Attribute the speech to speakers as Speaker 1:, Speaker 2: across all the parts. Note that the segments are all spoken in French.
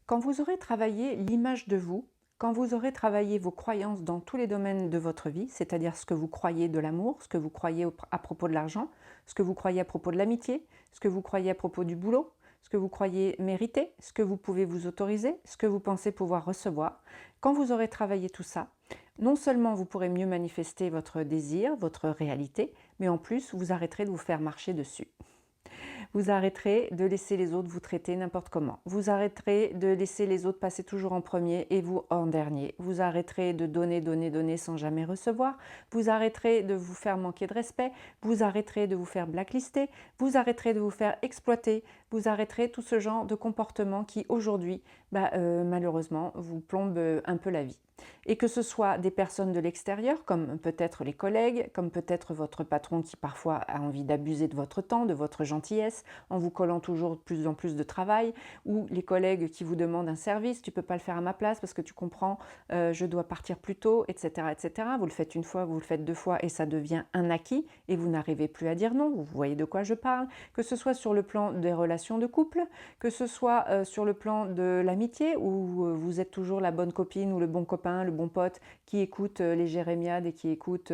Speaker 1: Quand vous aurez travaillé l'image de vous, quand vous aurez travaillé vos croyances dans tous les domaines de votre vie, c'est-à-dire ce que vous croyez de l'amour, ce que vous croyez à propos de l'argent, ce que vous croyez à propos de l'amitié, ce que vous croyez à propos du boulot, ce que vous croyez mériter, ce que vous pouvez vous autoriser, ce que vous pensez pouvoir recevoir, quand vous aurez travaillé tout ça, non seulement vous pourrez mieux manifester votre désir, votre réalité, mais en plus vous arrêterez de vous faire marcher dessus. Vous arrêterez de laisser les autres vous traiter n'importe comment. Vous arrêterez de laisser les autres passer toujours en premier et vous en dernier. Vous arrêterez de donner, donner, donner sans jamais recevoir. Vous arrêterez de vous faire manquer de respect. Vous arrêterez de vous faire blacklister. Vous arrêterez de vous faire exploiter. Vous arrêterez tout ce genre de comportement qui aujourd'hui, malheureusement, vous plombe un peu la vie. Et que ce soit des personnes de l'extérieur, comme peut-être les collègues, comme peut-être votre patron qui parfois a envie d'abuser de votre temps, de votre gentillesse, en vous collant toujours de plus en plus de travail, ou les collègues qui vous demandent un service, tu peux pas le faire à ma place parce que tu comprends, je dois partir plus tôt, etc., etc. Vous le faites une fois, vous le faites deux fois et ça devient un acquis et vous n'arrivez plus à dire non, vous voyez de quoi je parle, que ce soit sur le plan des relations de couple, que ce soit sur le plan de l'amitié où vous êtes toujours la bonne copine ou le bon copain, le bon pote qui écoute les jérémiades et qui écoute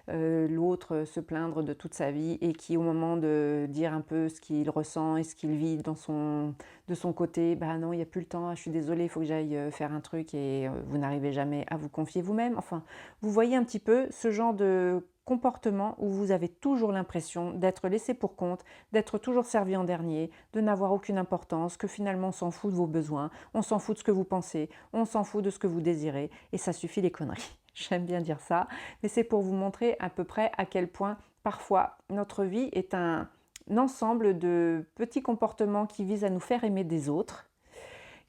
Speaker 1: l'autre se plaindre de toute sa vie et qui au moment de dire un peu ce qu'il ressent et ce qu'il vit de son côté, bah non, il n'y a plus le temps, je suis désolée, il faut que j'aille faire un truc et vous n'arrivez jamais à vous confier vous-même. Enfin, vous voyez un petit peu ce genre de comportement où vous avez toujours l'impression d'être laissé pour compte, d'être toujours servi en dernier, de n'avoir aucune importance, que finalement on s'en fout de vos besoins, on s'en fout de ce que vous pensez, on s'en fout de ce que vous désirez, et ça suffit les conneries. J'aime bien dire ça, mais c'est pour vous montrer à peu près à quel point parfois notre vie est un ensemble de petits comportements qui visent à nous faire aimer des autres,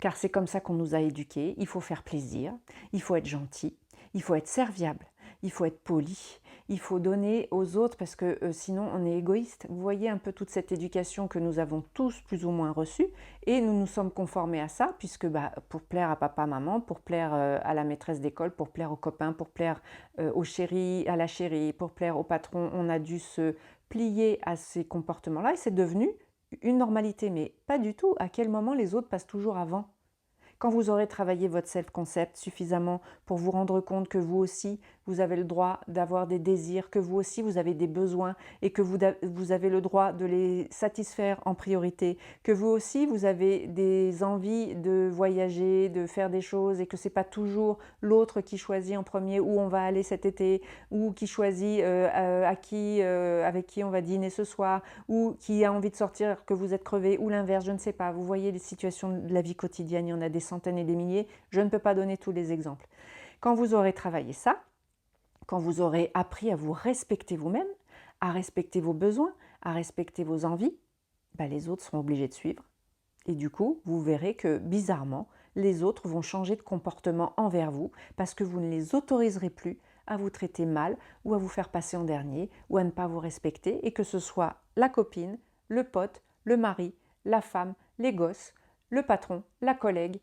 Speaker 1: car c'est comme ça qu'on nous a éduqués. Il faut faire plaisir, il faut être gentil, il faut être serviable, il faut être poli, il faut donner aux autres parce que sinon on est égoïste. Vous voyez un peu toute cette éducation que nous avons tous plus ou moins reçue et nous nous sommes conformés à ça puisque pour plaire à papa, maman, pour plaire à la maîtresse d'école, pour plaire aux copains, pour plaire au chéri, à la chérie, pour plaire au patron, on a dû se plier à ces comportements-là et c'est devenu une normalité, mais pas du tout. À quel moment les autres passent toujours avant? Quand vous aurez travaillé votre self-concept suffisamment pour vous rendre compte que vous aussi, vous avez le droit d'avoir des désirs, que vous aussi, vous avez des besoins et que vous avez le droit de les satisfaire en priorité, que vous aussi, vous avez des envies de voyager, de faire des choses et que c'est pas toujours l'autre qui choisit en premier où on va aller cet été ou qui choisit avec qui on va dîner ce soir ou qui a envie de sortir que vous êtes crevé ou l'inverse, je ne sais pas. Vous voyez les situations de la vie quotidienne, il y en a des centaines et des milliers, je ne peux pas donner tous les exemples. Quand vous aurez travaillé ça, quand vous aurez appris à vous respecter vous-même, à respecter vos besoins, à respecter vos envies, les autres seront obligés de suivre. Et du coup, vous verrez que bizarrement, les autres vont changer de comportement envers vous parce que vous ne les autoriserez plus à vous traiter mal ou à vous faire passer en dernier ou à ne pas vous respecter et que ce soit la copine, le pote, le mari, la femme, les gosses, le patron, la collègue,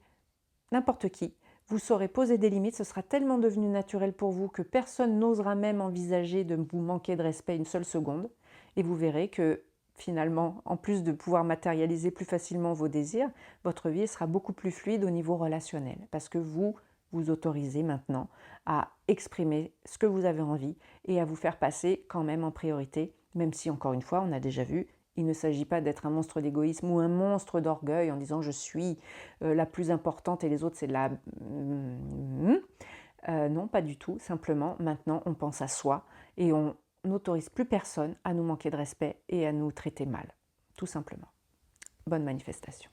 Speaker 1: n'importe qui, vous saurez poser des limites, ce sera tellement devenu naturel pour vous que personne n'osera même envisager de vous manquer de respect une seule seconde. Et vous verrez que finalement, en plus de pouvoir matérialiser plus facilement vos désirs, votre vie sera beaucoup plus fluide au niveau relationnel. Parce que vous vous autorisez maintenant à exprimer ce que vous avez envie et à vous faire passer quand même en priorité, même si encore une fois, on a déjà vu, il ne s'agit pas d'être un monstre d'égoïsme ou un monstre d'orgueil en disant je suis la plus importante et les autres c'est de la... non, pas du tout. Simplement, maintenant, on pense à soi et on n'autorise plus personne à nous manquer de respect et à nous traiter mal. Tout simplement. Bonne manifestation.